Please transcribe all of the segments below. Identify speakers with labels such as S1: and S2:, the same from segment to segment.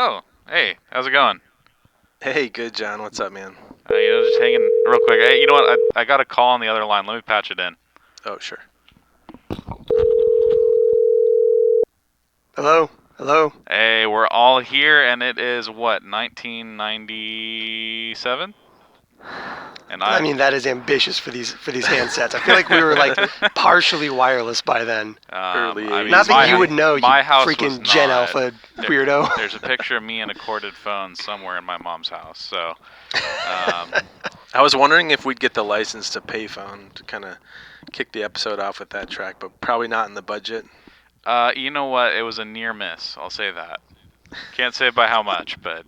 S1: Oh, hey, how's it going?
S2: Hey, good, John. What's up, man?
S1: Just hanging real quick. Hey, you know what? I got a call on the other line. Let me patch it in.
S2: Oh, sure.
S3: Hello? Hello?
S1: Hey, we're all here, and it is what, 1997? And
S3: I mean, that is ambitious for these handsets. I feel like we were like partially wireless by then.
S2: Early
S1: I mean,
S2: 80s.
S3: Not that
S1: my,
S3: you would know, you
S1: my house was
S3: freaking Gen
S1: not.
S3: Alpha weirdo.
S1: There's a picture of me and a corded phone somewhere in my mom's house. So,
S2: I was wondering if we'd get the license to Payphone to kind of kick the episode off with that track, but probably not in the budget.
S1: you know what? It was a near miss. I'll say that. Can't say by how much, but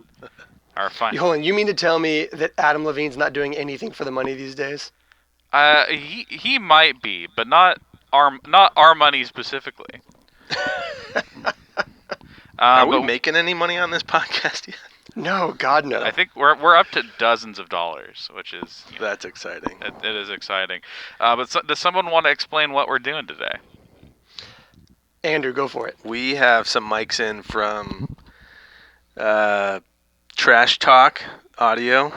S1: fine.
S3: Hold on, you mean to tell me that Adam Levine's not doing anything for the money these days?
S1: He might be, but not our money specifically.
S2: Are we making any money on this podcast yet?
S3: No, God no.
S1: I think we're up to dozens of dollars, which is
S2: That's exciting.
S1: it is exciting. Does someone want to explain what we're doing today?
S3: Andrew, go for it.
S2: We have some mics in from Trashtalk Audio,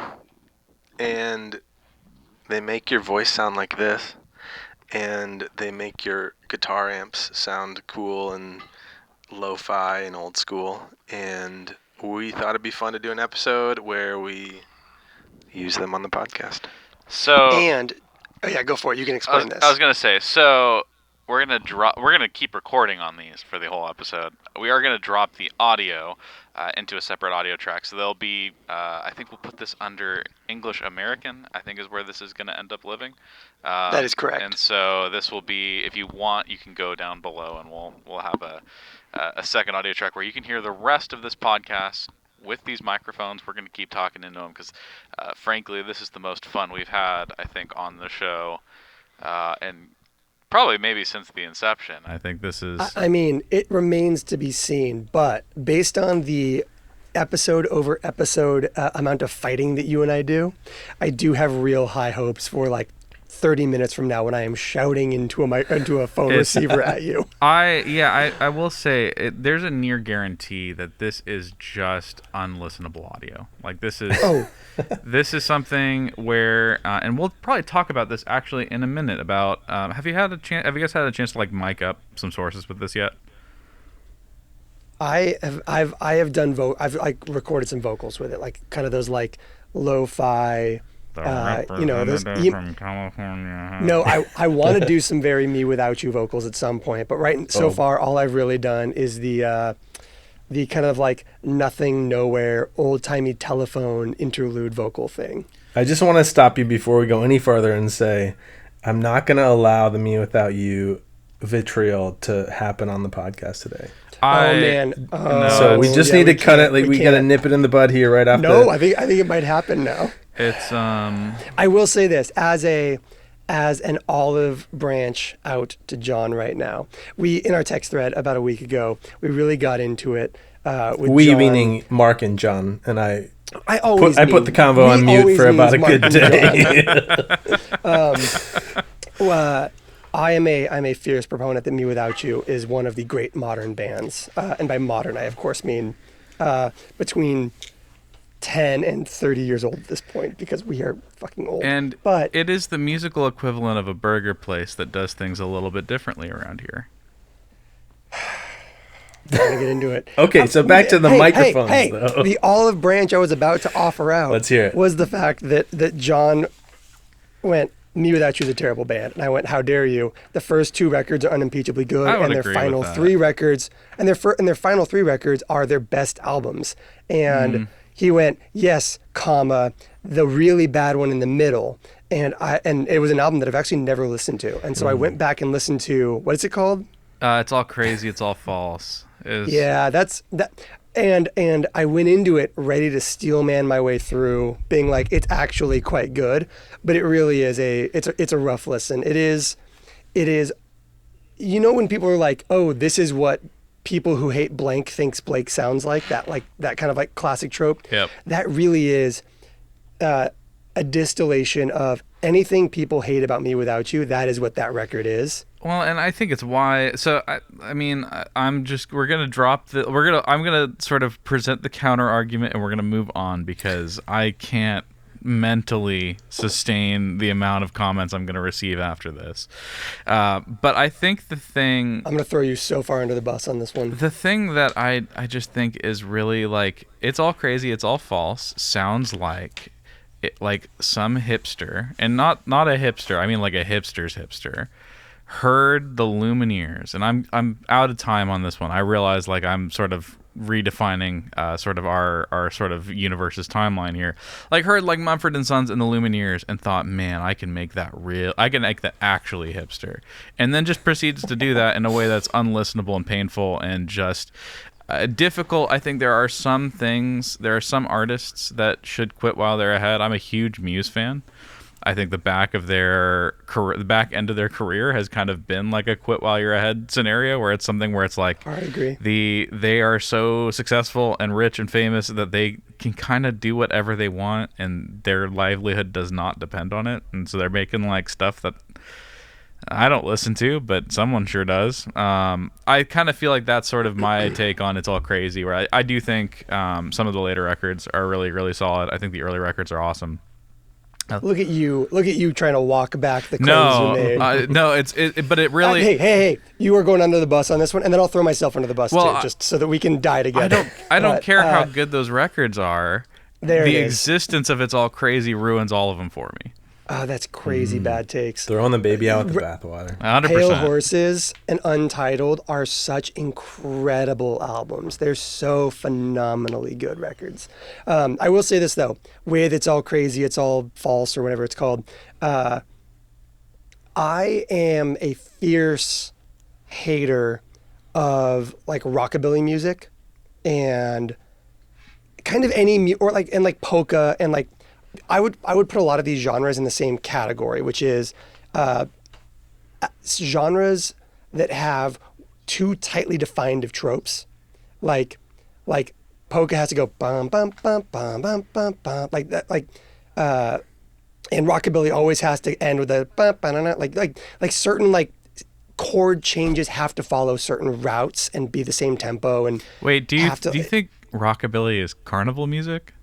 S2: and they make your voice sound like this, and they make your guitar amps sound cool and lo-fi and old school, and we thought it'd be fun to do an episode where we use them on the podcast.
S1: So
S3: go for it. You can explain this.
S1: I was gonna say, so we're gonna keep recording on these for the whole episode. We are gonna drop the audio into a separate audio track. So there'll be, I think we'll put this under English American, I think is where this is gonna end up living.
S3: That is correct.
S1: And so this will be, if you want, you can go down below and we'll have a second audio track where you can hear the rest of this podcast with these microphones. We're going to keep talking into them because, frankly, this is the most fun we've had, I think, on the show, and probably maybe since the inception. I think this is.
S3: I mean, it remains to be seen, but based on the episode over episode amount of fighting that you and I do have real high hopes for like 30 minutes from now when I am shouting into a phone receiver at you.
S4: I will say there's a near guarantee that this is just unlistenable audio. Like this is this is something where and we'll probably talk about this actually in a minute about have you guys had a chance to like mic up some sources with this yet?
S3: I've like recorded some vocals with it, like kind of those like lo-fi those
S4: from California.
S3: No, I want to do some very Me Without You vocals at some point, but so far all I've really done is the kind of like nothing, nowhere, old-timey telephone interlude vocal thing.
S5: I just want to stop you before we go any further and say I'm not going to allow the Me Without You vitriol to happen on the podcast today. So we just need to cut it. Like we got to nip it in the bud here right after.
S3: No, I think it might happen now.
S4: It's
S3: I will say this as an olive branch out to John right now. We in our text thread about a week ago, we really got into it. With John.
S5: Meaning Mark and John and I.
S3: I
S5: put the convo on mute for about a good day.
S3: I'm a fierce proponent that Me Without You is one of the great modern bands, and by modern I of course mean between 10 and 30 years old at this point because we are fucking old.
S4: But it is the musical equivalent of a burger place that does things a little bit differently around here.
S3: I'm gonna get into it.
S5: Okay, so back to the microphones though.
S3: The olive branch I was about to offer out
S5: Let's hear it.
S3: Was the fact that John went, Me Without You is a terrible band. And I went, how dare you? The first two records are unimpeachably good, and their final three records are their best albums. And he went, yes, comma, the really bad one in the middle. And it was an album that I've actually never listened to. And so I went back and listened to, what is it called?
S4: It's All Crazy, It's All False.
S3: Yeah, that's that. And I went into it ready to steelman my way through, being like, it's actually quite good, but it really is it's a rough listen. It is, you know, when people are like, oh, this is what people who hate blank thinks Blake sounds like that kind of like classic trope.
S4: Yep.
S3: That really is a distillation of anything people hate about Me Without You, that is what that record is.
S4: Well, and I think it's why. So I'm gonna sort of present the counter argument, and we're gonna move on because I can't mentally sustain the amount of comments I'm gonna receive after this. But I think the thing
S3: I'm gonna throw you so far under the bus on this one.
S4: The thing that I just think is really like, it's all crazy, it's all false. Sounds like like some hipster, and not a hipster. I mean like a hipster's hipster. Heard the Lumineers, and I'm out of time on this one. I realize like I'm sort of redefining sort of our sort of universe's timeline here. Like heard like Mumford and Sons and the Lumineers and thought, man, I can make that actually hipster, and then just proceeds to do that in a way that's unlistenable and painful and just difficult. I think there are some artists that should quit while they're ahead. I'm a huge Muse fan. I think the back end of their career has kind of been like a quit while you're ahead scenario, where it's something where it's like,
S3: I agree.
S4: They are so successful and rich and famous that they can kind of do whatever they want, and their livelihood does not depend on it. And so they're making like stuff that I don't listen to, but someone sure does. I kind of feel like that's sort of my take on It's All Crazy, where I do think some of the later records are really, really solid. I think the early records are awesome.
S3: Look at you trying to walk back the claims you made.
S4: But it really.
S3: Hey! You are going under the bus on this one, and then I'll throw myself under the bus too, just so that we can die together.
S4: I don't care how good those records are. The existence of It's All Crazy ruins all of them for me.
S3: Oh, that's crazy bad takes.
S5: Throwing the baby out with the bathwater.
S4: 100%.
S3: Pale Horses and Untitled are such incredible albums. They're so phenomenally good records. I will say this, though. With It's All Crazy, It's All False, or whatever it's called, I am a fierce hater of like rockabilly music and kind of any, or like polka and like, I would put a lot of these genres in the same category, which is genres that have too tightly defined of tropes, like polka has to go bum bum bum bum bum bum bum like that, and rockabilly always has to end with a bum bum like certain like chord changes have to follow certain routes and be the same tempo. And
S4: wait, do you think rockabilly is carnival music?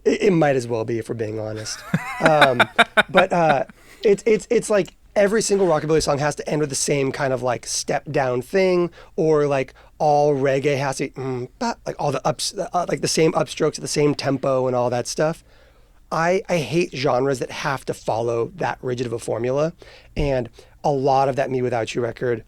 S3: It might as well be, if we're being honest. But it's like every single rockabilly song has to end with the same kind of like step down thing, or like all reggae has to like all the ups, like the same upstrokes at the same tempo and all that stuff. I hate genres that have to follow that rigid of a formula, and a lot of that Me Without You record,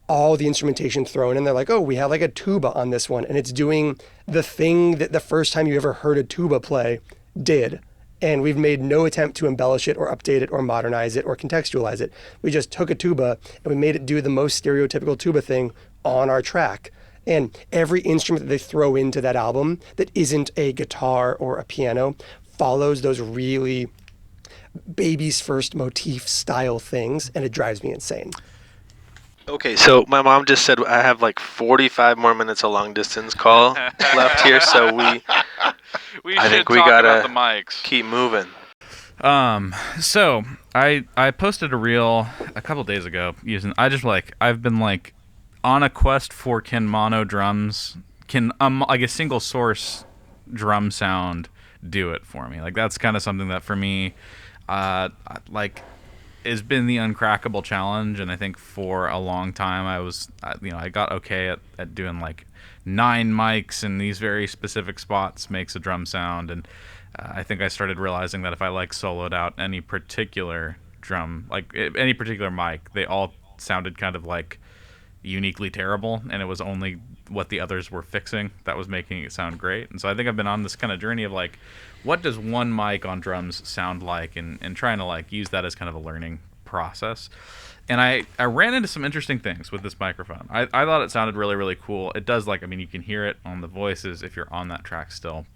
S3: all the instrumentation thrown in. They're like, oh, we have like a tuba on this one, and it's doing the thing that the first time you ever heard a tuba play did. And we've made no attempt to embellish it or update it or modernize it or contextualize it. We just took a tuba and we made it do the most stereotypical tuba thing on our track. And every instrument that they throw into that album that isn't a guitar or a piano follows those really baby's first motif style things, and it drives me insane.
S2: Okay, so my mom just said I have like 45 more minutes of long distance call left here, so I think we gotta keep moving.
S4: So I posted a reel a couple days ago I've been like on a quest for can mono drums, like a single source drum sound do it for me. Like that's kind of something that for me, like, has been the uncrackable challenge. And I think for a long time I got okay at doing like 9 mics in these very specific spots makes a drum sound. And I think I started realizing that if I like soloed out any particular drum, like any particular mic, they all sounded kind of like uniquely terrible, and it was only what the others were fixing that was making it sound great. And so I think I've been on this kind of journey of like, what does one mic on drums sound like, and trying to like use that as kind of a learning process. And I ran into some interesting things with this microphone. I thought it sounded really, really cool. It does, like, I mean, you can hear it on the voices if you're on that track still.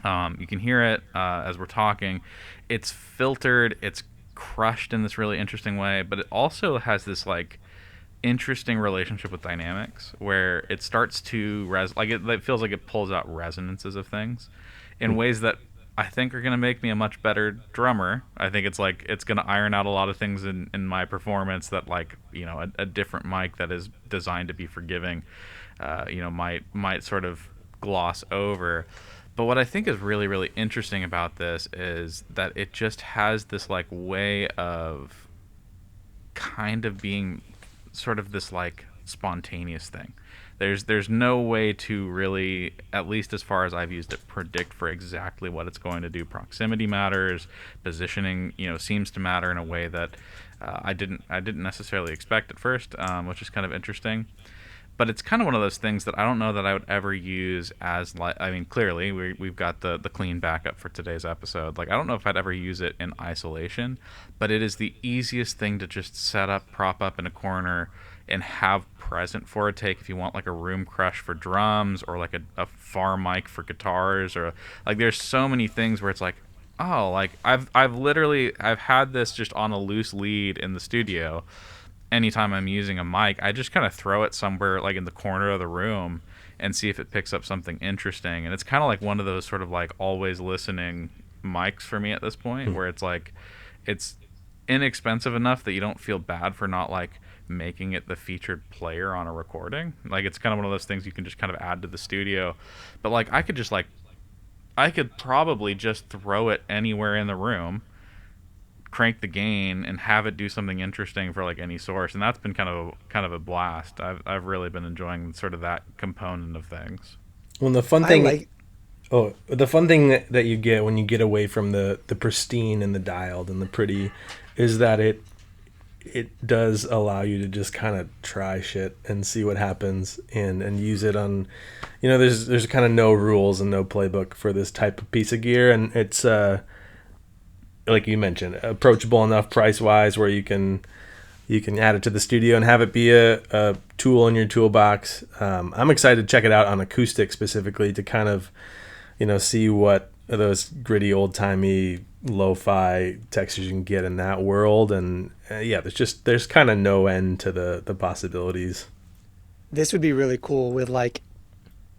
S4: You can hear it as we're talking. It's filtered, it's crushed in this really interesting way, but it also has this like interesting relationship with dynamics where it starts to it feels like it pulls out resonances of things in ways that I think are going to make me a much better drummer. I think it's going to iron out a lot of things in my performance that a different mic that is designed to be forgiving, might sort of gloss over. But what I think is really, really interesting about this is that it just has this way of kind of being sort of this spontaneous thing. There's no way to really, at least as far as I've used it, predict for exactly what it's going to do. Proximity matters, positioning seems to matter in a way that I didn't necessarily expect at first, which is kind of interesting. But it's kind of one of those things that I don't know that I would ever use as clearly we've got the clean backup for today's episode. I don't know if I'd ever use it in isolation, but it is the easiest thing to just set up, prop up in a corner, and have present for a take if you want a room crush for drums, or a far mic for guitars, or there's so many things where it's I've had this just on a loose lead in the studio. Anytime I'm using a mic, I just kind of throw it somewhere in the corner of the room and see if it picks up something interesting. And it's kind of one of those sort of always listening mics for me at this point, where it's inexpensive enough that you don't feel bad for not making it the featured player on a recording. It's kind of one of those things you can just kind of add to the studio. But I could probably just throw it anywhere in the room, crank the gain, and have it do something interesting for any source, and that's been kind of a blast. I've really been enjoying sort of that component of things.
S5: Well, the fun thing that you get when you get away from the pristine and the dialed and the pretty is that it does allow you to just kind of try shit and see what happens and use it on, there's kind of no rules and no playbook for this type of piece of gear, and it's like you mentioned, approachable enough price wise where you can add it to the studio and have it be a tool in your toolbox. I'm excited to check it out on acoustic specifically to kind of see what those gritty old timey lo-fi textures you can get in that world, and there's kind of no end to the possibilities.
S3: This would be really cool with like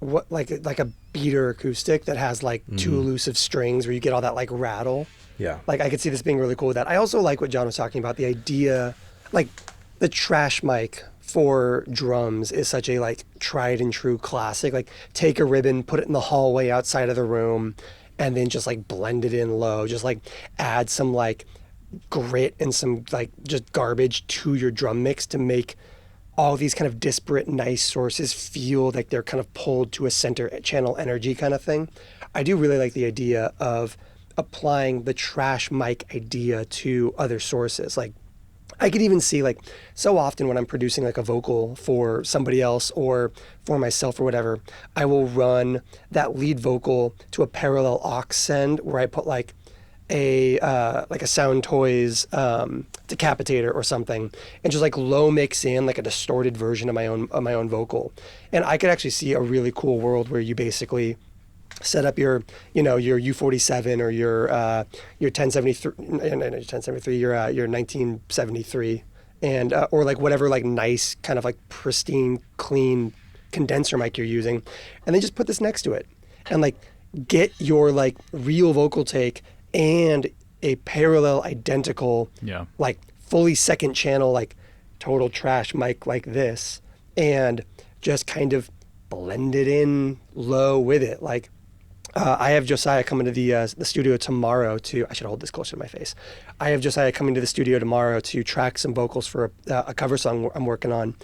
S3: a beater acoustic that has two elusive strings where you get all that rattle.
S5: Yeah.
S3: I could see this being really cool with that. I also like what John was talking about, the idea, the trash mic for drums is such a tried and true classic. Take a ribbon, put it in the hallway outside of the room, and then just blend it in low. Just add some grit and some just garbage to your drum mix to make all these kind of disparate nice sources feel like they're kind of pulled to a center channel energy kind of thing. I do really like the idea of applying the trash mic idea to other sources. I could even see so often when I'm producing a vocal for somebody else or for myself or whatever, I will run that lead vocal to a parallel aux send where I put a Sound Toys decapitator or something, and just low mix in a distorted version of my own vocal. And I could actually see a really cool world where you basically set up your U47 or your 1073, your 1973, and or whatever nice kind of pristine clean condenser mic you're using, and then just put this next to it and get your real vocal take and a parallel identical fully second channel total trash mic like this, and just kind of blend it in low with it. I have Josiah coming to the studio tomorrow to, I should hold this closer to my face. I have Josiah coming to the studio tomorrow to track some vocals for a cover song I'm working on.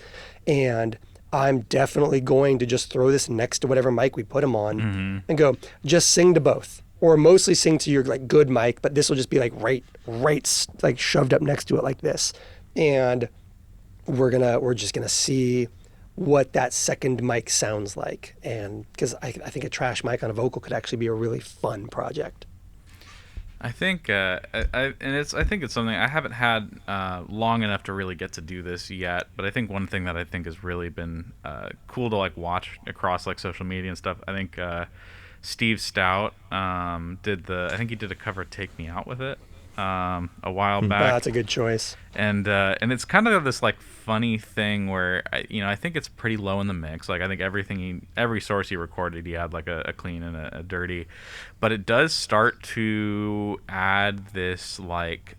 S3: And I'm definitely going to just throw this next to whatever mic we put him on and go, just sing to both. Or mostly sing to your good mic, but this will just be right shoved up next to it like this. And we're just gonna see what that second mic sounds like, and because I think a trash mic on a vocal could actually be a really fun project.
S4: I think I think it's something I haven't had long enough to really get to do this yet, but I think one thing that I think has really been cool to watch across social media and stuff. I think Steve Stout I think he did a cover of Take Me Out with it. a while back.
S3: That's a good choice.
S4: And it's kind of this like funny thing where I think it's pretty low in the mix. Like I think every source he recorded, he had like a clean and a dirty, but it does start to add this like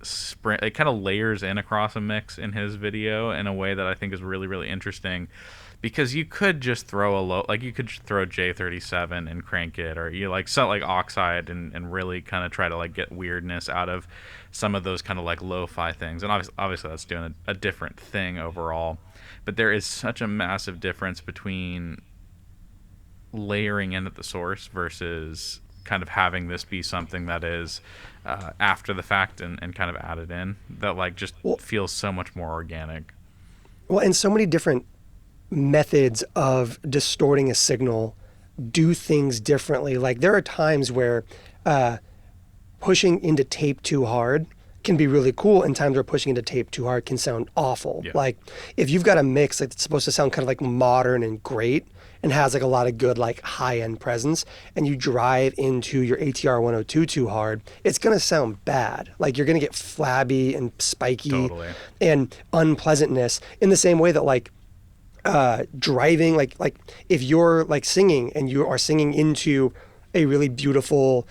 S4: sprint. It kind of layers in across a mix in his video in a way that I think is really, really interesting. Because you could just throw you could throw J37 and crank it, or you like set like Oxide and really kind of try to like get weirdness out of some of those kind of like lo-fi things. And obviously that's doing a different thing overall. But there is such a massive difference between layering in at the source versus kind of having this be something that is after the fact and kind of added in, that like just feels so much more organic.
S3: Well, and so many different methods of distorting a signal do things differently. Like there are times where pushing into tape too hard can be really cool, and times where pushing into tape too hard can sound awful. Yeah. Like if you've got a mix that's supposed to sound kind of like modern and great and has like a lot of good like high-end presence, and you drive into your ATR 102 too hard, it's going to sound bad. Like you're going to get flabby and spiky and unpleasantness, in the same way that like driving, like if you're like singing and you are singing into a really beautiful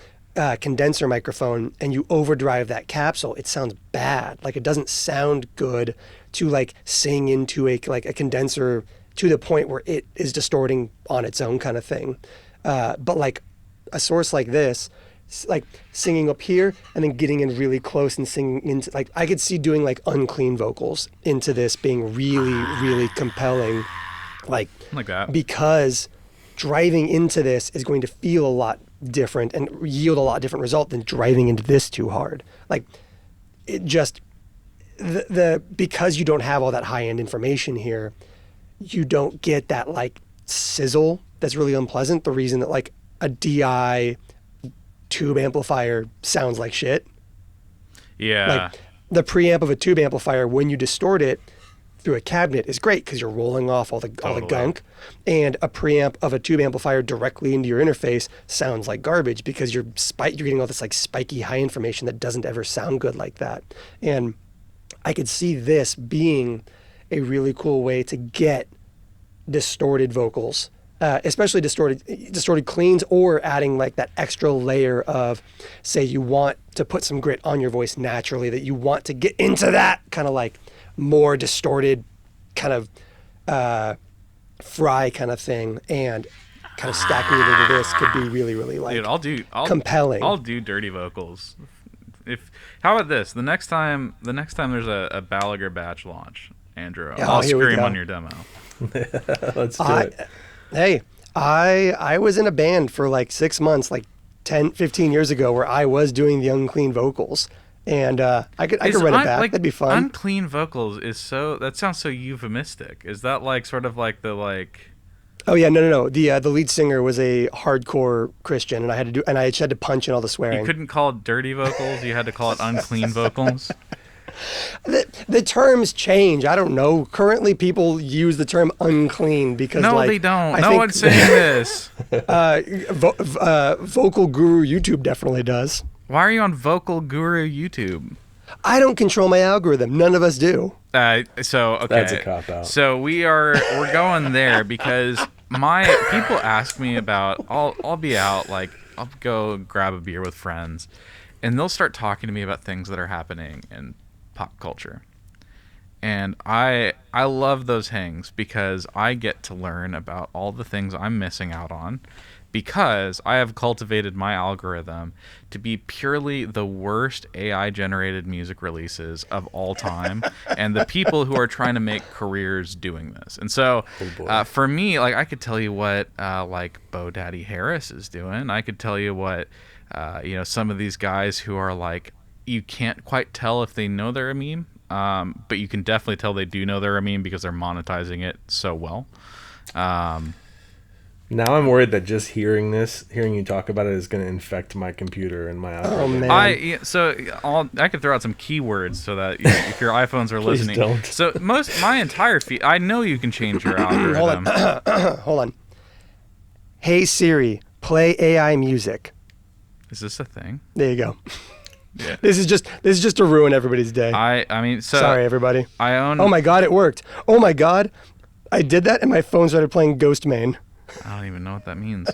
S3: condenser microphone and you overdrive that capsule, it sounds bad. Like it doesn't sound good to like sing into a condenser to the point where it is distorting on its own kind of thing. But like a source like this, like singing up here and then getting in really close and singing into, like I could see doing like unclean vocals into this being really, really compelling, like
S4: that,
S3: because driving into this is going to feel a lot different and yield a lot different result than driving into this too hard. Like it just, because you don't have all that high-end information here, you don't get that like sizzle that's really unpleasant. The reason that like a DI tube amplifier sounds like shit.
S4: Yeah.
S3: Like the preamp of a tube amplifier, when you distort it through a cabinet, is great because you're rolling off all the gunk. And a preamp of a tube amplifier directly into your interface sounds like garbage because you're getting all this like spiky high information that doesn't ever sound good like that. And I could see this being a really cool way to get distorted vocals, especially distorted cleans, or adding like that extra layer of, say you want to put some grit on your voice naturally, that you want to get into that kind of like more distorted kind of fry kind of thing, and kind of stacking it into this could be really, really like,
S4: dude,
S3: compelling.
S4: I'll do dirty vocals. How about this? The next time there's a Balaguer batch launch, Andrew, I'll scream on your demo.
S5: Let's do it.
S3: Hey, I was in a band for like 6 months, like 10, 15 years ago, where I was doing the unclean vocals. And I could run it back.
S4: Like,
S3: that'd be fun.
S4: Unclean vocals that sounds so euphemistic. Is that like sort of like the like?
S3: Oh yeah, no. The lead singer was a hardcore Christian, and I had to punch in all the swearing.
S4: You couldn't call it dirty vocals. You had to call it unclean vocals.
S3: The terms change. I don't know. Currently, people use the term unclean because
S4: they don't. No one's saying this.
S3: Vocal Guru YouTube definitely does.
S4: Why are you on Vocal Guru YouTube?
S3: I don't control my algorithm. None of us do.
S4: Okay.
S5: That's a cop-out.
S4: So we're going there because people ask me about. I'll be out, like I'll go grab a beer with friends, and they'll start talking to me about things that are happening in pop culture. And I love those hangs because I get to learn about all the things I'm missing out on, because I have cultivated my algorithm to be purely the worst AI-generated music releases of all time, and the people who are trying to make careers doing this. And so, for me, like I could tell you what like Bo Daddy Harris is doing. I could tell you what some of these guys who are like, you can't quite tell if they know they're a meme, but you can definitely tell they do know they're a meme because they're monetizing it so well.
S5: Now I'm worried that just hearing you talk about it is going to infect my computer and my iPhone.
S3: Oh man!
S4: I could throw out some keywords so that if your iPhones are listening.
S5: Don't.
S4: So my entire feed. I know you can change your algorithm.
S3: Hold on. Hey Siri, play AI music.
S4: Is this a thing?
S3: There you go.
S4: Yeah.
S3: This is just to ruin everybody's day.
S4: I mean, so
S3: sorry, everybody.
S4: I own.
S3: Oh my God, it worked. Oh my God, I did that, and my phone started playing Ghost Main.
S4: I don't even know what that means.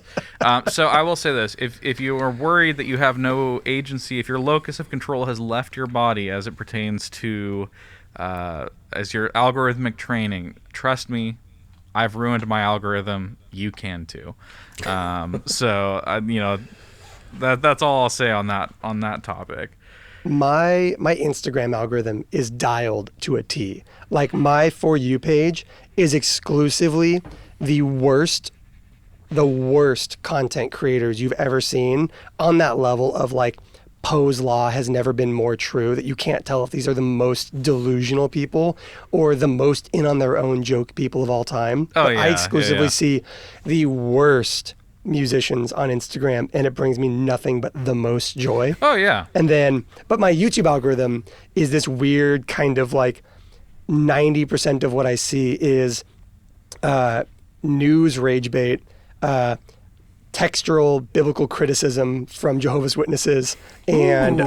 S4: So I will say this: if you are worried that you have no agency, if your locus of control has left your body as it pertains to as your algorithmic training, trust me, I've ruined my algorithm. You can too. So that's all I'll say on that topic.
S3: My Instagram algorithm is dialed to a T. Like my For You page is exclusively the worst content creators you've ever seen, on that level of like Poe's law has never been more true, that you can't tell if these are the most delusional people or the most in on their own joke people of all time.
S4: Oh,
S3: But
S4: yeah,
S3: I exclusively
S4: yeah.
S3: see the worst musicians on Instagram, and it brings me nothing but the most joy.
S4: Oh yeah.
S3: And then, but my YouTube algorithm is this weird kind of like 90% of what I see is news rage bait, textural biblical criticism from Jehovah's Witnesses, and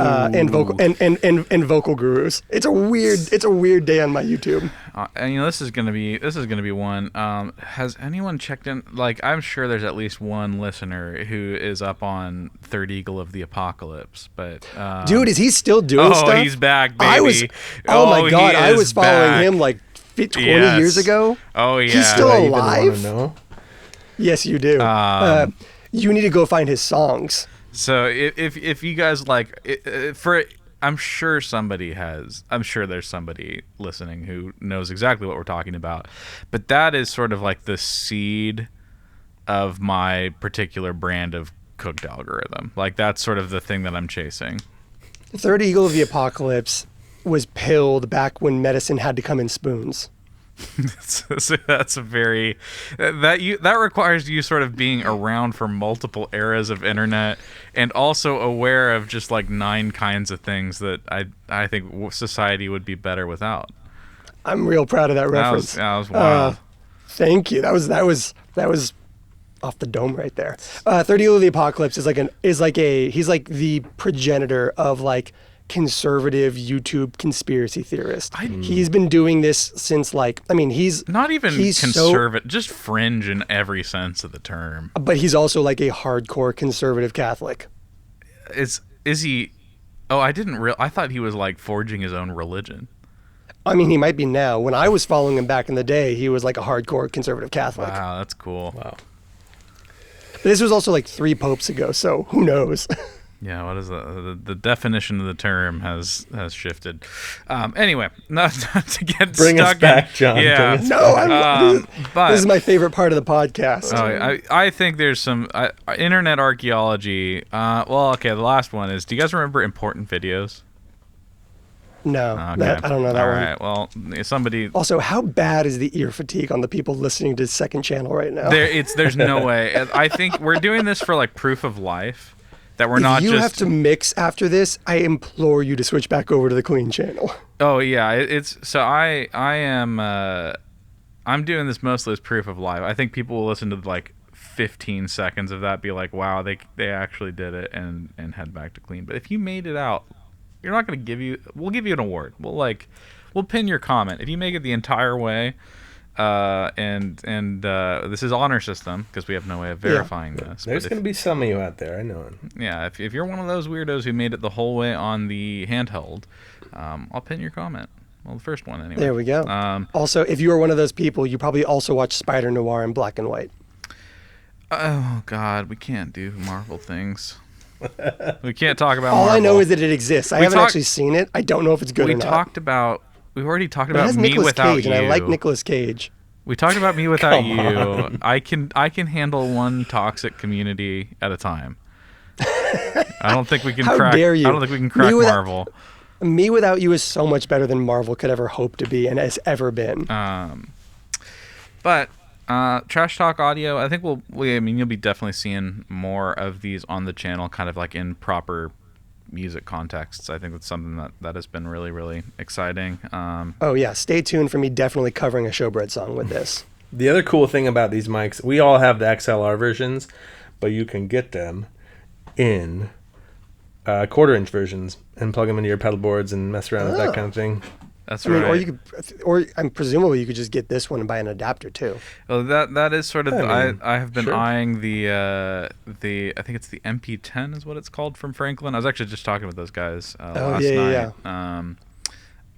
S3: vocal gurus. It's a weird day on my YouTube.
S4: And this is gonna be one. Has anyone checked in? Like, I'm sure there's at least one listener who is up on Third Eagle of the Apocalypse. But
S3: dude, is he still doing stuff?
S4: Oh, he's back, baby.
S3: My God, I was following
S4: back.
S3: him like 20 years ago.
S4: Oh yeah,
S3: he's still
S5: Do I even
S3: alive.
S5: wanna know?
S3: Yes, you do. You need to go find his songs.
S4: So if you guys like I'm sure there's somebody listening who knows exactly what we're talking about. But that is sort of like the seed of my particular brand of cooked algorithm. Like, that's sort of the thing that I'm chasing.
S3: Third Eagle of the Apocalypse was pilled back when medicine had to come in spoons.
S4: So that's a very that requires you sort of being around for multiple eras of internet, and also aware of just like 9 kinds of things that I think society would be better without.
S3: I'm real proud of that reference.
S4: That was wild.
S3: Thank you. That was off the dome right there. Third Eagle of the Apocalypse is he's like the progenitor of like conservative YouTube conspiracy theorist. He's been doing this since he's
S4: not even conservative, just fringe in every sense of the term.
S3: But he's also like a hardcore conservative Catholic.
S4: Is he? Oh, I thought he was like forging his own religion.
S3: I mean, he might be now. When I was following him back in the day, he was like a hardcore conservative Catholic.
S4: Wow, that's cool.
S5: Wow.
S3: But this was also like 3 popes ago, so who knows?
S4: Yeah, what is the definition of the term has shifted. Anyway, not to get
S5: bring
S4: stuck
S5: us back,
S4: in,
S5: John.
S4: Yeah,
S3: this is my favorite part of the podcast.
S4: I think there's some internet archaeology. The last one is: do you guys remember important videos?
S3: No,
S4: okay.
S3: I don't know that
S4: All
S3: one.
S4: right, well, somebody.
S3: Also, how bad is the ear fatigue on the people listening to Second Channel right now?
S4: There's no way. I think we're doing this for like proof of life. That we're not
S3: you have to mix after this, I implore you to switch back over to the clean channel.
S4: Oh yeah, I'm doing this mostly as proof of life. I think people will listen to like 15 seconds of that, be like, wow, they actually did it, and head back to clean. But if you made it out, you're not going to we'll give you an award. We'll pin your comment if you make it the entire way. This is honor system because we have no way of verifying this.
S5: There's going to be some of you out there, I know it.
S4: Yeah, if you're one of those weirdos who made it the whole way on the handheld, I'll pin your comment. Well, the first one anyway.
S3: There we go. Also, if you are one of those people, you probably also watch Spider Noir in black and white.
S4: Oh God, we can't do Marvel things. We can't talk about
S3: All
S4: Marvel.
S3: I know is that it exists. I haven't actually seen it. I don't know if it's good or not.
S4: We've already talked about Me
S3: Nicolas
S4: Without
S3: Cage,
S4: You.
S3: And I like Nicolas Cage.
S4: We talked about Me Without You. I can handle one toxic community at a time. I don't think we can crack.
S3: Dare you?
S4: I don't think we can crack Marvel.
S3: Me Without You is so much better than Marvel could ever hope to be and has ever been.
S4: But Trash Talk Audio, I think you'll be definitely seeing more of these on the channel, kind of like in proper music contexts. I think that's something that has been really, really exciting.
S3: Oh yeah, stay tuned for me definitely covering a Showbread song with this.
S5: The other cool thing about these mics, we all have the XLR versions, but you can get them in quarter-inch versions and plug them into your pedal boards and mess around with that kind of thing.
S4: That's right.
S3: Or you could, or presumably you could just get this one and buy an adapter too.
S4: Well, that is sort of. I have been
S5: sure.
S4: eyeing the I think it's the MP10 is what it's called from Franklin. I was actually just talking with those guys last night. Yeah.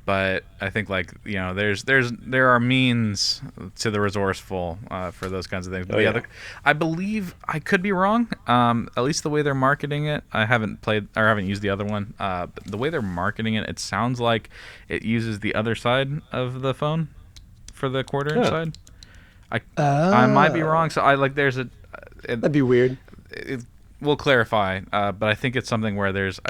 S4: But I think there are means to the resourceful for those kinds of things. But I believe I could be wrong. At least the way they're marketing it, I haven't used the other one. But the way they're marketing it, it sounds like it uses the other side of the phone for the quarter-inch side. I might be wrong. So
S3: that'd be weird.
S4: We'll clarify. But I think it's something where there is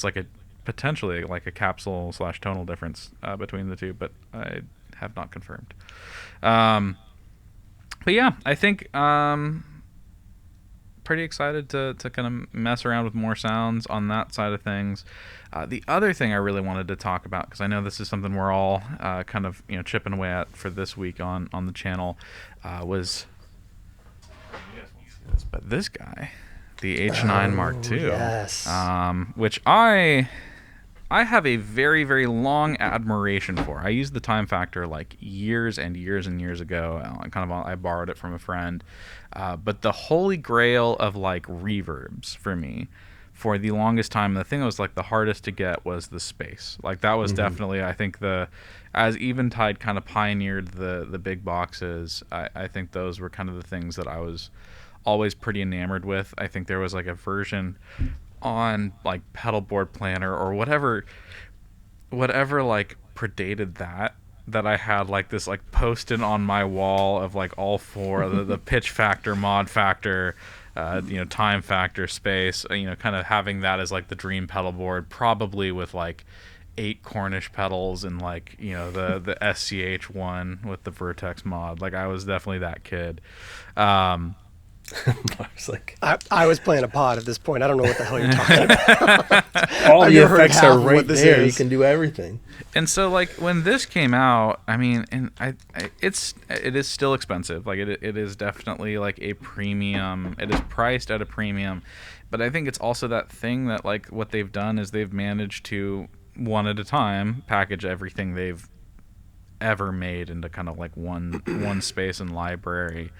S4: like a potentially like a capsule / tonal difference between the two, but I have not confirmed. But yeah, I think pretty excited to kind of mess around with more sounds on that side of things. The other thing I really wanted to talk about, because I know this is something we're all kind of chipping away at for this week on the channel, was but this guy, the H9 Mark II,
S3: yes.
S4: Which I have a very, very long admiration for. I used the Time Factor like years and years and years ago. I borrowed it from a friend. But the holy grail of like reverbs for me, for the longest time, the thing that was like the hardest to get was the space. Like that was definitely, I think as Eventide kind of pioneered the big boxes, I think those were kind of the things that I was always pretty enamored with. I think there was like a version on like pedal board planner or whatever like predated that I had like this like posted on my wall of like all four the pitch factor, mod factor, time factor, space, kind of having that as like the dream pedal board, probably with like 8 Cornish pedals and like the SCH one with the Vertex mod. Like I was definitely that kid.
S3: I was playing a pod at this point. I don't know what the hell you're talking about.
S5: All the effects are right there. You can do everything.
S4: And so, like when this came out, I mean, and it is still expensive. Like it is definitely like a premium. It is priced at a premium, but I think it's also that thing that like what they've done is they've managed to one at a time package everything they've ever made into kind of like one space and library.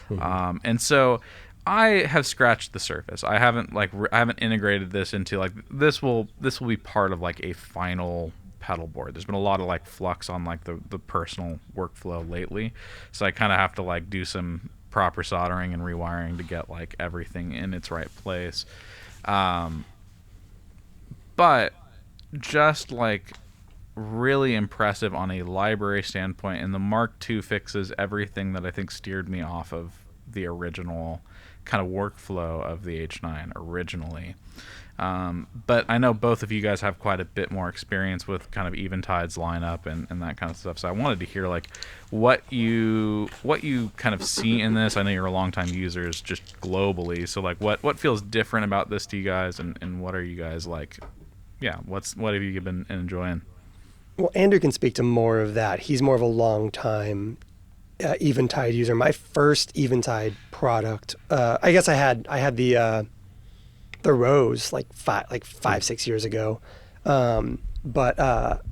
S4: And so I have scratched the surface. I haven't integrated this into like this will be part of like a final pedal board. There's been a lot of like flux on like the personal workflow lately, so I kind of have to like do some proper soldering and rewiring to get like everything in its right place. But just like really impressive on a library standpoint, and the Mark II fixes everything that I think steered me off of the original kind of workflow of the H9 originally. But I know both of you guys have quite a bit more experience with kind of Eventide's lineup and that kind of stuff, so I wanted to hear like what you kind of see in this. I know you're a longtime users just globally, so like what feels different about this to you guys, and what are you guys like, what have you been enjoying?
S3: Well, Andrew can speak to more of that. He's more of a long-time Eventide user. My first Eventide product, I guess I had the Rose like 5-6 years ago, but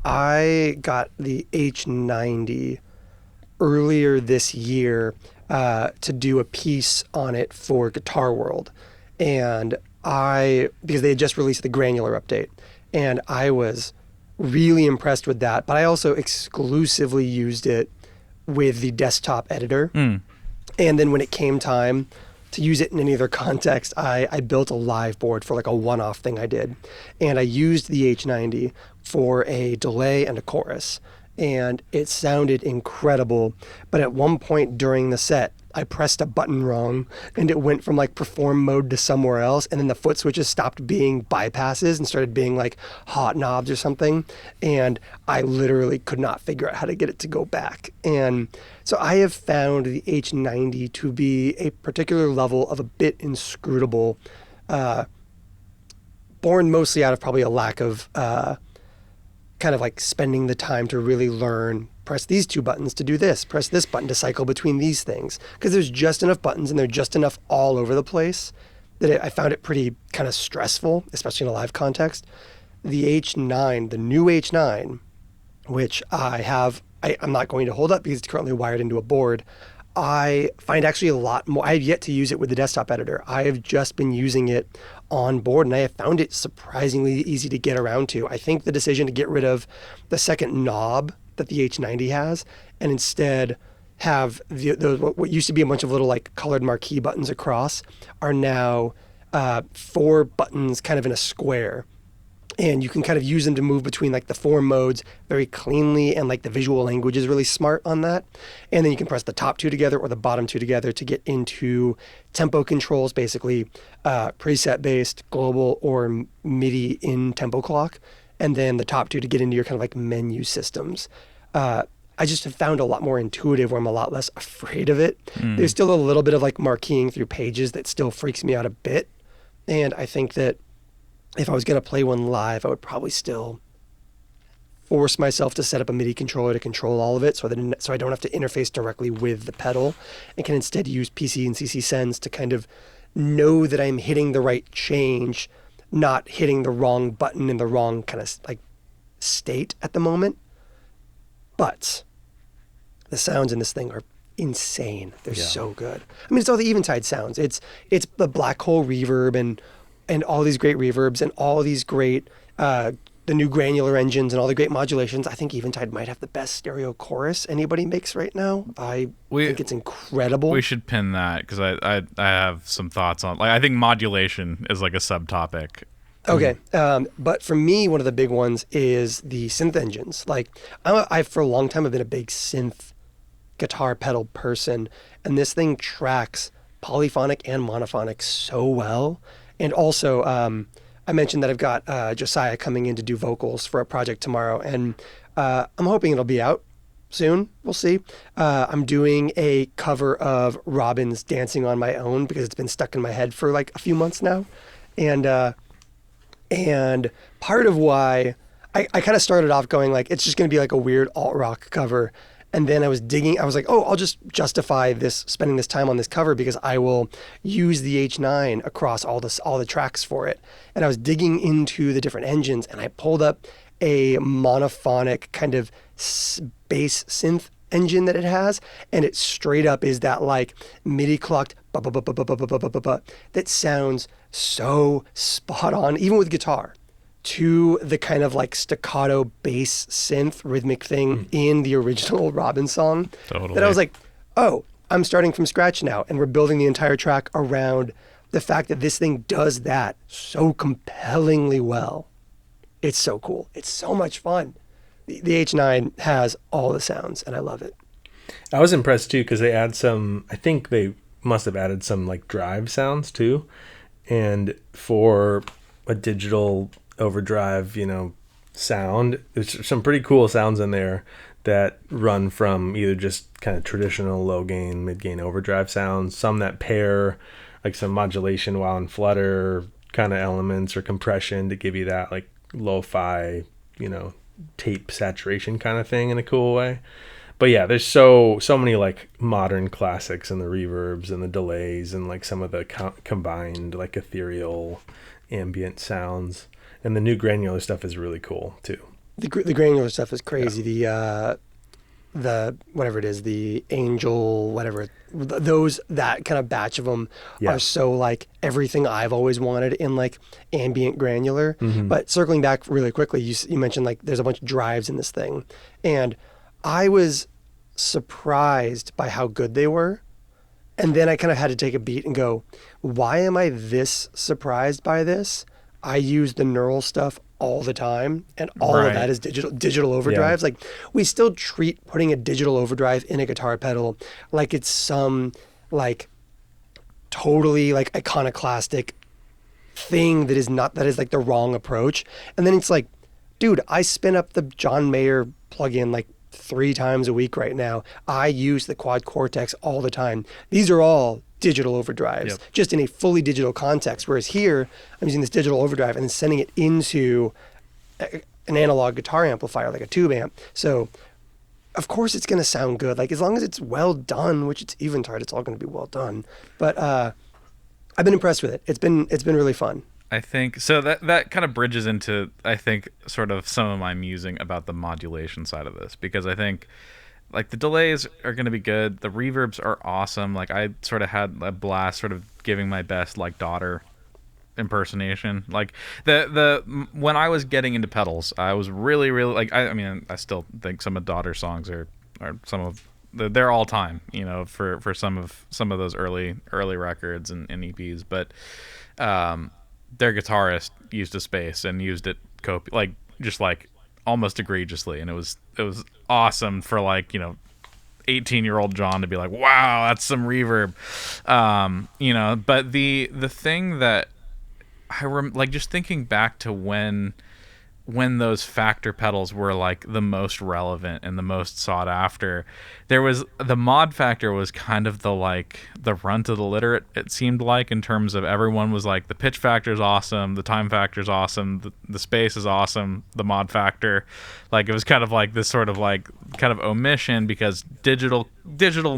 S3: I got the H90 earlier this year to do a piece on it for Guitar World, and because they had just released the granular update, and I was really impressed with that, but I also exclusively used it with the desktop editor. And then when it came time to use it in any other context, I built a live board for like a one-off thing I did. And I used the H90 for a delay and a chorus. And it sounded incredible. But at one point during the set, I pressed a button wrong and it went from like perform mode to somewhere else, and then the foot switches stopped being bypasses and started being like hot knobs or something, and I literally could not figure out how to get it to go back. And so I have found the H90 to be a particular level of a bit inscrutable, born mostly out of probably a lack of kind of like spending the time to really learn, press these 2 buttons to do this, press this button to cycle between these things, because there's just enough buttons and they're just enough all over the place that I found it pretty kind of stressful, especially in a live context. The H9, the new H9, which I'm not going to hold up because it's currently wired into a board. I find actually a lot more. I have yet to use it with the desktop editor. I have just been using it on board, and I have found it surprisingly easy to get around to. I think the decision to get rid of the second knob that the H90 has and instead have what used to be a bunch of little like colored marquee buttons across are now 4 buttons kind of in a square. And you can kind of use them to move between like the 4 modes very cleanly, and like the visual language is really smart on that. And then you can press the top 2 together or the bottom 2 together to get into tempo controls, basically preset based, global or MIDI in tempo clock. And then the top 2 to get into your kind of like menu systems. I just have found a lot more intuitive where I'm a lot less afraid of it. There's still a little bit of like marqueing through pages that still freaks me out a bit. And I think that if I was going to play one live, I would probably still force myself to set up a MIDI controller to control all of it so I don't have to interface directly with the pedal, and can instead use PC and CC Sends to kind of know that I'm hitting the right change, not hitting the wrong button in the wrong kind of like state at the moment. But the sounds in this thing are insane. They're so good. I mean, it's all the Eventide sounds. It's the black hole reverb and all these great reverbs and all these great, the new granular engines and all the great modulations. I think Eventide might have the best stereo chorus anybody makes right now. I think it's incredible.
S4: We should pin that because I have some thoughts on, like, I think modulation is like a subtopic.
S3: Okay, but for me, one of the big ones is the synth engines. Like, I for a long time have been a big synth guitar pedal person, and this thing tracks polyphonic and monophonic so well. And also, I mentioned that I've got Josiah coming in to do vocals for a project tomorrow, and I'm hoping it'll be out soon. We'll see. I'm doing a cover of Robin's Dancing on My Own because it's been stuck in my head for like a few months now. And part of why I kind of started off going like, it's just going to be like a weird alt-rock cover. And then I was like, oh, I'll just justify spending this time on this cover because I will use the H9 across all the tracks for it. And I was digging into the different engines, and I pulled up a monophonic kind of bass synth engine that it has, and it straight up is that like MIDI clocked that sounds so spot on, even with guitar, to the kind of like staccato bass synth rhythmic thing in the original Robin song.
S4: Totally.
S3: That I was like, oh, I'm starting from scratch now, and we're building the entire track around the fact that this thing does that so compellingly well. It's so cool. It's so much fun. The H9 has all the sounds, and I love it.
S5: I was impressed too because I think they must have added some like drive sounds too. And for a digital overdrive, sound, there's some pretty cool sounds in there that run from either just kind of traditional low gain, mid gain overdrive sounds, some that pair like some modulation while in flutter kind of elements or compression to give you that like lo-fi, tape saturation kind of thing in a cool way. But yeah, there's so many like modern classics and the reverbs and the delays and like some of the combined like ethereal ambient sounds. And the new granular stuff is really cool too.
S3: The granular stuff is crazy. Yeah. The whatever it is, the Angel, whatever, that kind of batch of them are so like everything I've always wanted in like ambient granular. Mm-hmm. But circling back really quickly, you mentioned like there's a bunch of drives in this thing, and I was surprised by how good they were. And then I kind of had to take a beat and go, why am I this surprised by this? I use the neural stuff all the time, and all of that is digital overdrives. Like, we still treat putting a digital overdrive in a guitar pedal like it's some like totally like iconoclastic thing that is like the wrong approach. And then it's like, dude, I spin up the John Mayer plugin like 3 times a week right now. I use the Quad Cortex all the time. These are all digital overdrives, just in a fully digital context. Whereas here, I'm using this digital overdrive and then sending it into an analog guitar amplifier, like a tube amp. So, of course, it's going to sound good. Like, as long as it's well done, which it's Eventide, it's all going to be well done. But I've been impressed with it. It's been really fun.
S4: I think so. That kind of bridges into, I think, sort of some of my musing about the modulation side of this, because I think like the delays are going to be good. The reverbs are awesome. Like I sort of had a blast sort of giving my best like daughter impersonation. Like the when I was getting into pedals, I was really like I mean I still think some of daughter's songs are some of they're all time, you know, for some of those early records and EPs, but their guitarist used a space and used it just like almost egregiously, and it was awesome for like, you know, 18-year-old John to be like, wow, that's some reverb, you know. But the thing that like just thinking back to when those factor pedals were like the most relevant and the most sought after, there was the mod factor was kind of the runt of the litter, it seemed like, in terms of everyone was like, the pitch factor is awesome, the time factor is awesome, the space is awesome, the mod factor, like it was kind of like this sort of like kind of omission, because digital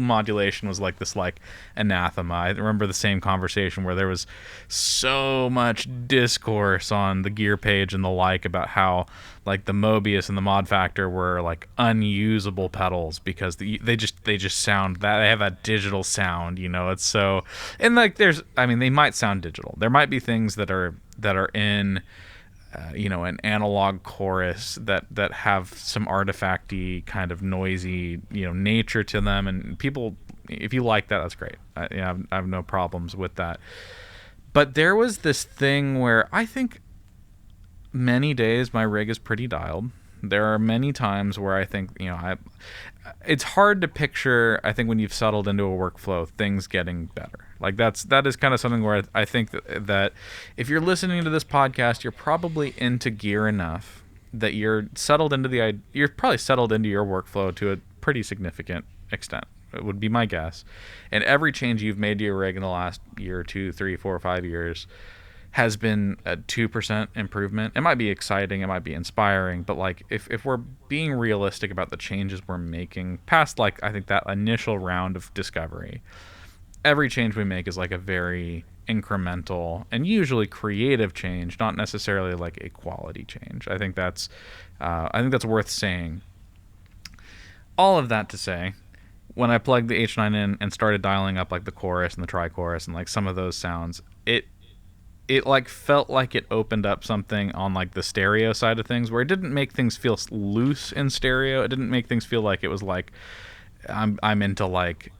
S4: modulation was like this like anathema. I remember the same conversation where there was so much discourse on the gear page and the like about how like the Mobius and the mod factor were like unusable pedals because they just sound that they have that digital sound, you know. It's so, and like there's, I mean, they might sound digital. There might be things that are in you know, an analog chorus that have some artifacty kind of noisy, you know, nature to them, and people, if you like that, that's great. I have no problems with that. But there was this thing where I think many days my rig is pretty dialed. There are many times where I think, you know, it's hard to picture, I think, when you've settled into a workflow, things getting better. Like that is kind of something where I think that if you're listening to this podcast, you're probably into gear enough that you're probably settled into your workflow to a pretty significant extent. It would be my guess. And every change you've made to your rig in the last year, 2, 3, 4, 5 years has been a 2% improvement. It might be exciting, it might be inspiring, but like if we're being realistic about the changes we're making past like I think that initial round of discovery, every change we make is like a very incremental and usually creative change, not necessarily like a quality change. I think that's worth saying. All of that to say, when I plugged the H9 in and started dialing up like the chorus and the tri-chorus and like some of those sounds, it like felt like it opened up something on like the stereo side of things, where it didn't make things feel loose in stereo. It didn't make things feel like it was like I'm into like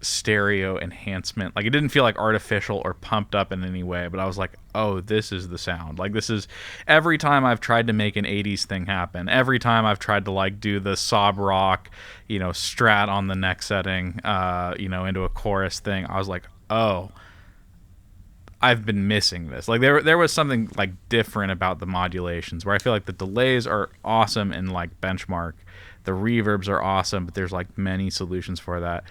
S4: stereo enhancement. Like it didn't feel like artificial or pumped up in any way, but I was like, oh, this is the sound. Like this is, every time I've tried to make an 80s thing happen, every time I've tried to like do the sob rock, you know, strat on the neck setting, you know, into a chorus thing, I was like, oh, I've been missing this. Like there was something like different about the modulations, where I feel like the delays are awesome in like benchmark, the reverbs are awesome, but there's like many solutions for that.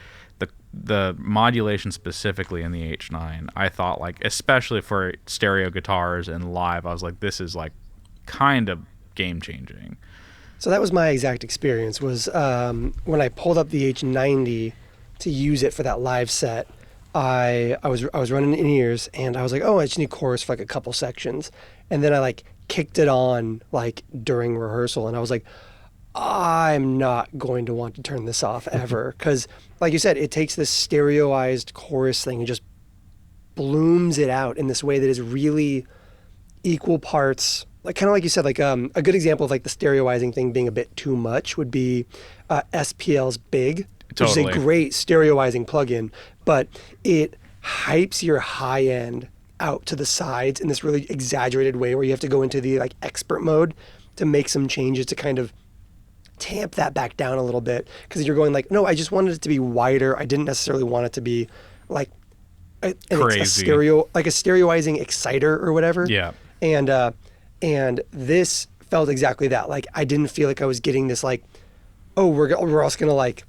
S4: The modulation specifically in the H9, I thought, like, especially for stereo guitars and live, I was like, this is like kind of game changing.
S3: So that was my exact experience, was when I pulled up the H90 to use it for that live set. I was running in-ears, and I was like, oh, I just need chorus for like a couple sections. And then I like kicked it on like during rehearsal, and I was like, I'm not going to want to turn this off ever, because like you said, it takes this stereoized chorus thing and just blooms it out in this way that is really equal parts, like kind of like you said, like a good example of like the stereoizing thing being a bit too much would be SPL's Big,
S4: Totally.
S3: which is a great stereoizing plugin, but it hypes your high end out to the sides in this really exaggerated way, where you have to go into the like expert mode to make some changes to kind of tamp that back down a little bit, because you're going like, no, I just wanted it to be wider. I didn't necessarily want it to be like a stereoizing exciter or whatever.
S4: Yeah.
S3: And this felt exactly that. Like I didn't feel like I was getting this like, oh, we're also gonna like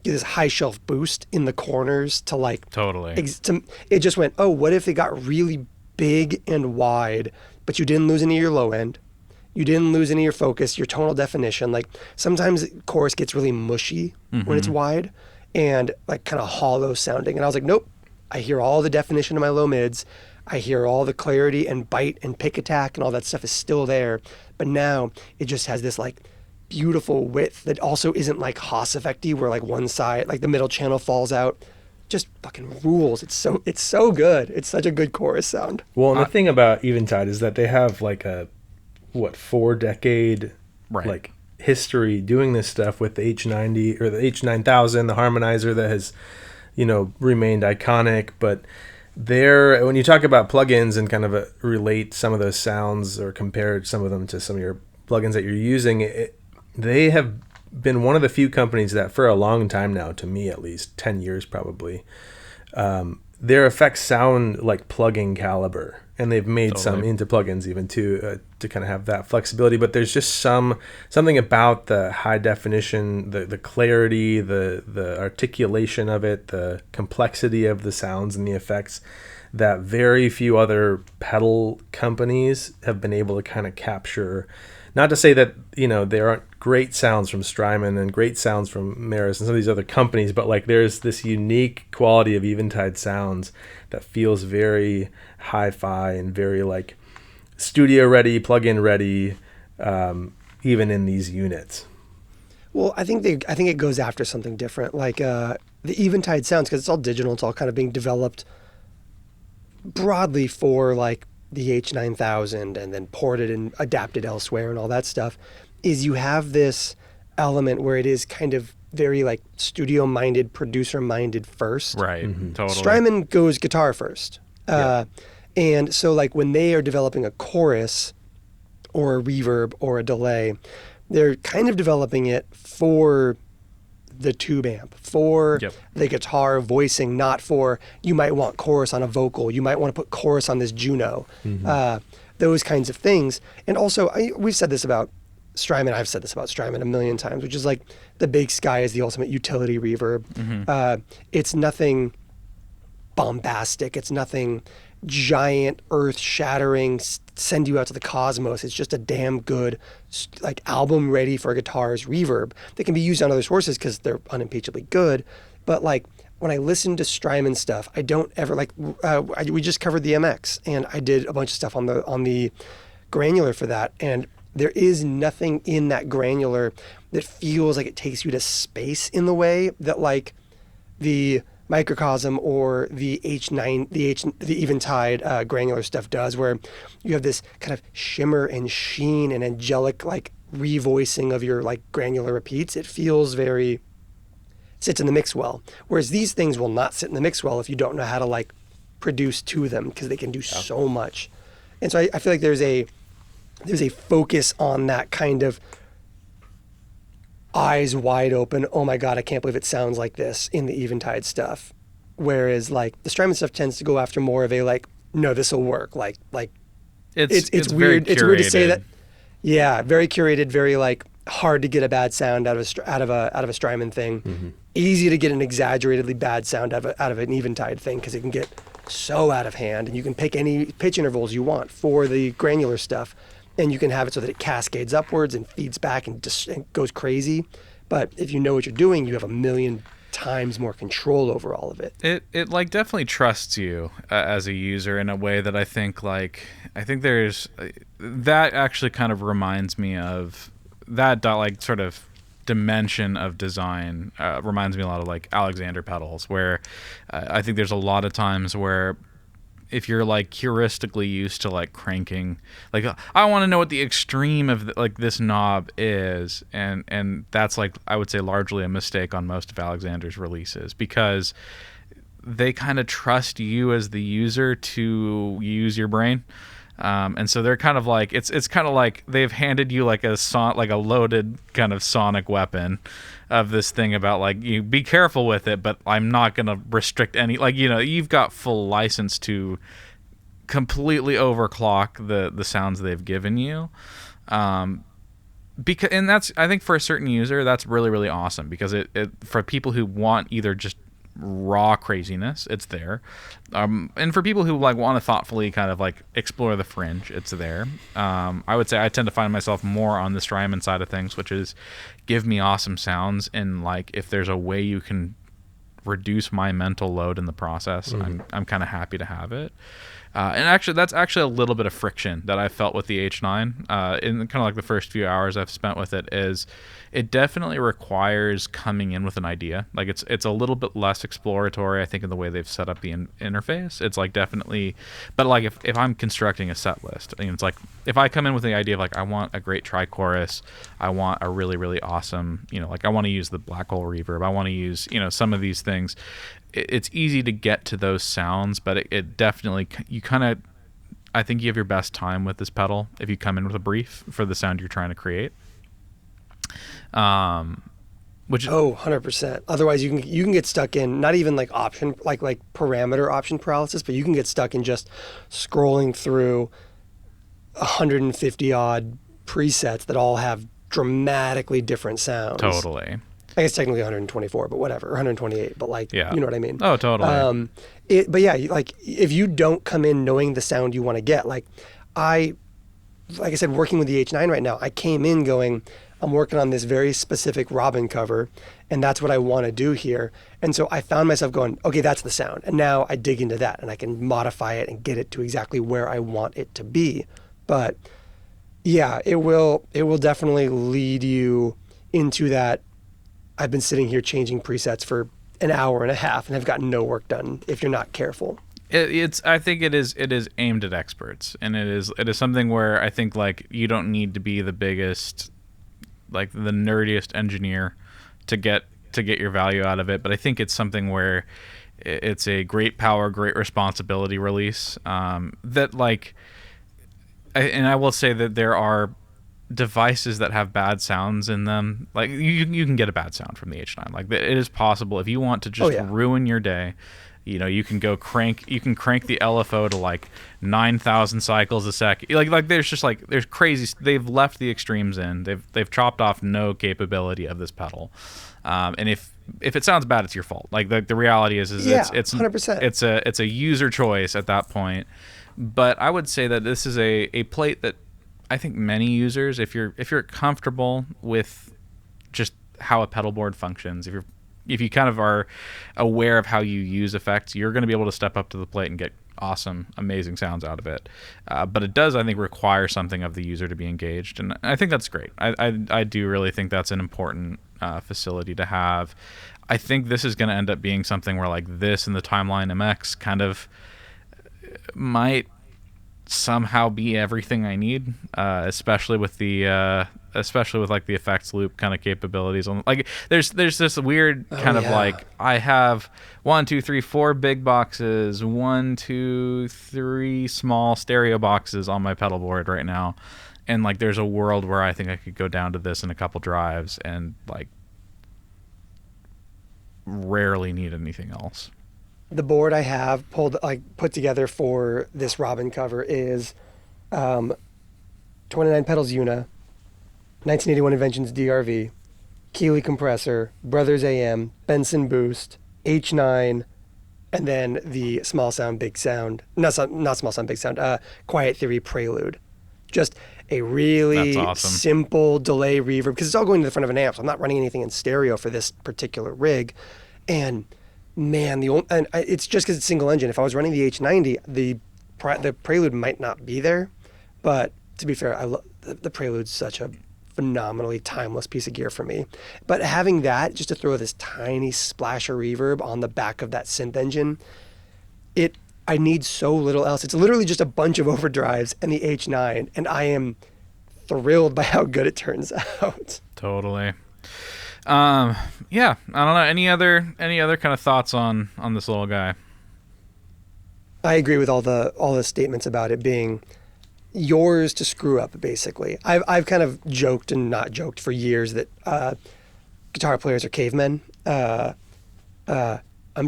S3: do this high shelf boost in the corners to like
S4: Totally.
S3: It just went, oh, what if it got really big and wide, but you didn't lose any of your low end, you didn't lose any of your focus, your tonal definition. Like sometimes chorus gets really mushy when it's wide and like kind of hollow sounding, and I was like, nope, I hear all the definition of my low mids. I hear all the clarity and bite and pick attack and all that stuff is still there. But now it just has this like beautiful width that also isn't like Haas effecty where like one side, like the middle channel falls out. Just fucking rules. It's so good. It's such a good chorus sound.
S5: Well, and the thing about Eventide is that they have like a 4-decade like history doing this stuff with the H90 or the H9000, the harmonizer that has, remained iconic. But when you talk about plugins and kind of relate some of those sounds or compare some of them to some of your plugins that you're using, they have been one of the few companies that for a long time now, to me at least 10 years probably, their effects sound like plugin caliber, and they've made some into plugins even too, to kind of have that flexibility. But there's just something about the high definition, the clarity, the articulation of it, the complexity of the sounds and the effects that very few other pedal companies have been able to kind of capture. Not to say that, there aren't great sounds from Strymon and great sounds from Maris and some of these other companies, but like there's this unique quality of Eventide sounds that feels very hi-fi and very like studio ready, plug-in ready, even in these units.
S3: Well, I think it goes after something different. Like the Eventide sounds, because it's all digital, it's all kind of being developed broadly for like the H9000 and then ported and adapted elsewhere and all that stuff, is you have this element where it is kind of very like studio minded, producer minded first.
S4: Right. Mm-hmm. Totally.
S3: Strymon goes guitar first. And so like when they are developing a chorus or a reverb or a delay, they're kind of developing it for the tube amp, for the guitar voicing, not for, you might want chorus on a vocal, you might want to put chorus on this Juno, those kinds of things. And also, we've said this about Strymon, I've said this about Strymon a million times, which is like the Big Sky is the ultimate utility reverb. It's nothing bombastic, it's nothing giant, earth-shattering, send you out to the cosmos. It's just a damn good, like, album ready for guitars reverb that can be used on other sources because they're unimpeachably good. But like when I listen to Strymon stuff, I don't ever like. We just covered the MX, and I did a bunch of stuff on the granular for that, and there is nothing in that granular that feels like it takes you to space in the way that like the Microcosm or the the Eventide granular stuff does, where you have this kind of shimmer and sheen and angelic like revoicing of your like granular repeats. It feels very sits in the mix well, whereas these things will not sit in the mix well if you don't know how to like produce to them, because they can do so much. And so I feel like there's a focus on that kind of eyes wide open, oh my god, I can't believe it sounds like this in the Eventide stuff. Whereas like the Strymon stuff tends to go after more of a like, no, this will work. Like it's weird. It's weird to say that. Yeah, very curated, very like hard to get a bad sound out of a Strymon thing. Easy to get an exaggeratedly bad sound out of an Eventide thing, because it can get so out of hand, and you can pick any pitch intervals you want for the granular stuff. And you can have it so that it cascades upwards and feeds back and goes crazy. But if you know what you're doing, you have a million times more control over all of it.
S4: It like definitely trusts you as a user in a way that I think there's that actually kind of reminds me of that like sort of dimension of design. Reminds me a lot of like Alexander pedals, where I think there's a lot of times where if you're like heuristically used to like cranking, like I want to know what the extreme of like this knob is, and that's like I would say largely a mistake on most of Alexander's releases, because they kind of trust you as the user to use your brain. And so they're kind of like it's kind of like they've handed you like a loaded kind of sonic weapon of this thing about like, you be careful with it, but I'm not going to restrict any, like, you've got full license to completely overclock the sounds they've given you. Because, and that's, I think for a certain user, that's really, really awesome, because it for people who want either just raw craziness, it's there, and for people who like want to thoughtfully kind of like explore the fringe, it's there. I would say I tend to find myself more on the Strymon side of things, which is give me awesome sounds, and like if there's a way you can reduce my mental load in the process, I'm kind of happy to have it. And actually, that's actually a little bit of friction that I felt with the H9 in kind of like the first few hours I've spent with it. Is it definitely requires coming in with an idea. Like it's a little bit less exploratory, I think, in the way they've set up the interface. It's like definitely, but like if I'm constructing a set list, I mean, it's like if I come in with the idea of like I want a great tri-chorus, I want a really, really awesome, like I want to use the black hole reverb, I want to use some of these things. It's easy to get to those sounds, but it definitely, I think you have your best time with this pedal if you come in with a brief for the sound you're trying to create.
S3: 100%. Otherwise you can get stuck in not even like option, like parameter option paralysis, but you can get stuck in just scrolling through 150 odd presets that all have dramatically different sounds.
S4: Totally.
S3: I guess technically 124, but whatever, or 128, but like,
S4: yeah.
S3: You know what I mean?
S4: Oh, totally.
S3: But yeah, like if you don't come in knowing the sound you want to get, like I said, working with the H9 right now, I came in going, I'm working on this very specific Robin cover, and that's what I want to do here. And so I found myself going, okay, that's the sound. And now I dig into that and I can modify it and get it to exactly where I want it to be. But yeah, it will definitely lead you into that. I've been sitting here changing presets for an hour and a half and have gotten no work done if you're not careful.
S4: I think it is aimed at experts, and it is something where I think like you don't need to be the biggest, like the nerdiest engineer to get your value out of it. But I think it's something where it's a great power, great responsibility release. That like, and I will say that there are devices that have bad sounds in them. Like you can get a bad sound from the H9. Like it is possible if you want to just ruin your day. You can crank the LFO to like 9,000 cycles a second. Like there's crazy. They've left the extremes in. They've chopped off no capability of this pedal. And if it sounds bad, it's your fault. Like the reality is it's
S3: 100%.
S4: It's a user choice at that point. But I would say that this is a plate that I think many users, if you're comfortable with just how a pedal board functions, if you kind of are aware of how you use effects, you're going to be able to step up to the plate and get awesome, amazing sounds out of it. But it does, I think, require something of the user to be engaged, and I think that's great. I do really think that's an important facility to have. I think this is going to end up being something where like this and the Timeline MX kind of might somehow be everything I need, especially with like the effects loop kind of capabilities. Like there's this weird kind of like I have 1, 2, 3, 4 big boxes, 1, 2, 3 small stereo boxes on my pedal board right now, and like there's a world where I think I could go down to this in a couple drives and like rarely need anything else.
S3: The board I have put together for this Robin cover is 29 pedals Una, 1981 Inventions DRV, Keeley compressor, Brothers AM, Benson boost, H9, and then the Small Sound Big Sound, not Small Sound Big Sound, Quiet Theory Prelude. Just a really simple delay reverb, because it's all going to the front of an amp, so I'm not running anything in stereo for this particular rig. And man, it's just because it's single engine. If I was running the H90, the Prelude might not be there. But to be fair, the Prelude's such a phenomenally timeless piece of gear for me. But having that, just to throw this tiny splash of reverb on the back of that synth engine, I need so little else. It's literally just a bunch of overdrives and the H9, and I am thrilled by how good it turns out.
S4: Totally. Yeah, I don't know. Any other kind of thoughts on this little guy?
S3: I agree with all the statements about it being yours to screw up, basically. I've kind of joked and not joked for years that guitar players are cavemen. I'm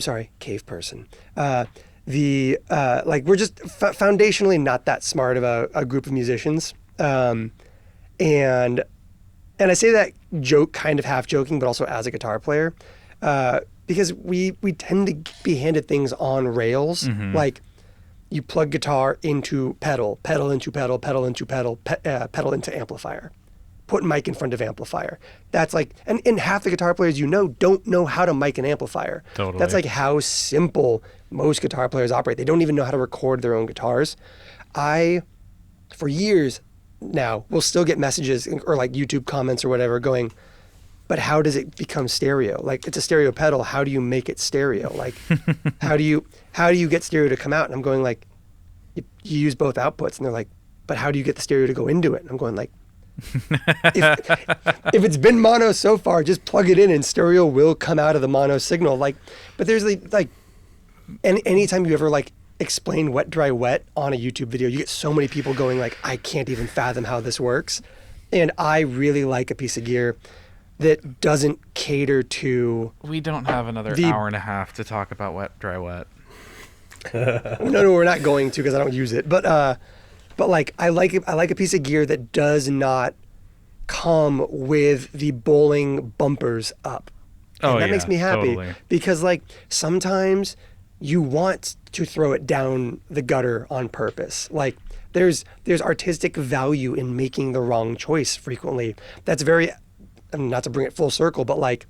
S3: sorry, cave person. Like we're just foundationally not that smart of a group of musicians. And I say that joke kind of half joking, but also as a guitar player, because we tend to be handed things on rails. Mm-hmm. Like you plug guitar into pedal into pedal, pedal into pedal, pedal into amplifier. put mic in front of amplifier. That's like, and half the guitar players don't know how to mic an amplifier.
S4: Totally.
S3: That's like how simple most guitar players operate. They don't even know how to record their own guitars. For years now, will still get messages or like YouTube comments or whatever going, but how does it become stereo? Like, it's a stereo pedal. How do you make it stereo? Like, how do you get stereo to come out? And I'm going like, you use both outputs. And they're like, but how do you get the stereo to go into it? And I'm going like, if it's been mono so far, just plug it in and stereo will come out of the mono signal. Like, but there's like, and anytime you ever like explain wet, dry, wet on a YouTube video, you get so many people going like, I can't even fathom how this works. And I really like a piece of gear that doesn't cater to.
S4: We don't have another hour and a half to talk about wet, dry, wet.
S3: No, we're not going to because I don't use it. But like I like a piece of gear that does not come with the bowling bumpers up. And that makes me happy because like sometimes you want to throw it down the gutter on purpose. Like there's artistic value in making the wrong choice frequently. That's very, not to bring it full circle, but like,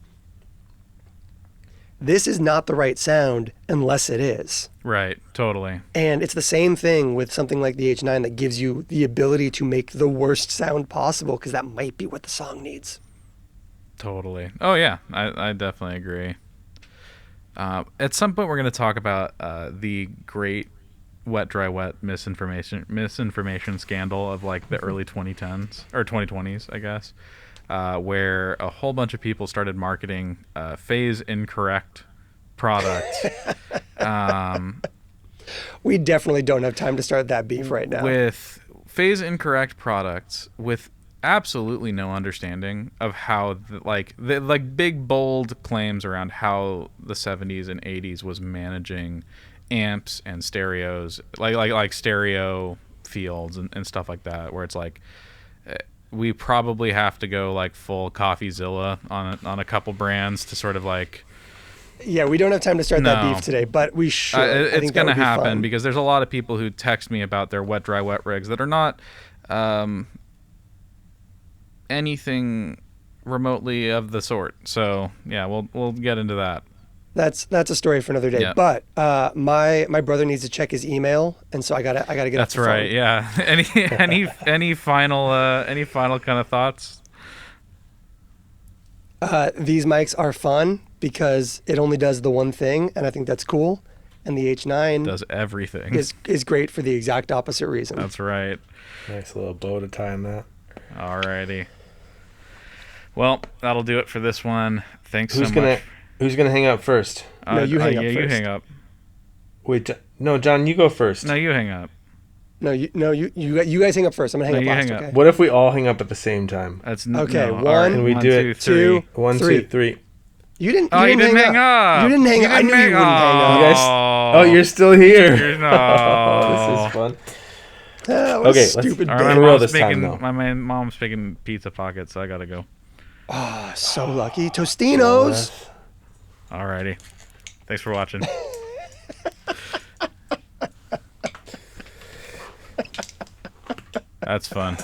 S3: this is not the right sound unless it is.
S4: Right, totally.
S3: And it's the same thing with something like the H9 that gives you the ability to make the worst sound possible because that might be what the song needs.
S4: Totally. Oh, yeah, I definitely agree. At some point, we're going to talk about the great wet, dry, wet misinformation scandal of like the early 2010s, or 2020s, I guess. Where a whole bunch of people started marketing phase incorrect products.
S3: We definitely don't have time to start that beef right now.
S4: With phase incorrect products with absolutely no understanding of how the big bold claims around how the 70s and 80s was managing amps and stereos, like stereo fields and stuff like that, where it's like, we probably have to go like full CoffeeZilla on a couple brands to sort of like.
S3: Yeah, we don't have time to start that beef today, but we should.
S4: It's going to happen because there's a lot of people who text me about their wet, dry, wet rigs that are not anything remotely of the sort. So yeah, we'll get into that. That's
S3: a story for another day. Yeah. But my brother needs to check his email, and so I gotta get.
S4: That's off the right. Phone. Yeah. Any final kind of thoughts?
S3: These mics are fun because it only does the one thing, and I think that's cool. And the H9
S4: does everything.
S3: Is great for the exact opposite reason.
S4: That's right.
S5: Nice little bow to tie on that.
S4: Alrighty. Well, that'll do it for this one. Thanks so much.
S5: Who's going to hang up first?
S3: No, you hang up first.
S4: You hang up.
S5: Wait, no, John, you go first.
S4: No, you hang up.
S3: No, you guys hang up first. I'm going to hang up last, okay?
S5: What if we all hang up at the same time?
S3: Okay,
S5: one, can we do it?
S3: Two,
S5: 1, 2, 3.
S3: You didn't
S4: hang up.
S3: You didn't hang up. I knew you wouldn't hang up.
S5: You guys, you're still here. Oh, this is fun.
S3: Okay, stupid.
S4: My mom's making pizza pockets, so I gotta go.
S3: Oh, so lucky. Tostinos.
S4: Alrighty. Thanks for watching. That's fun.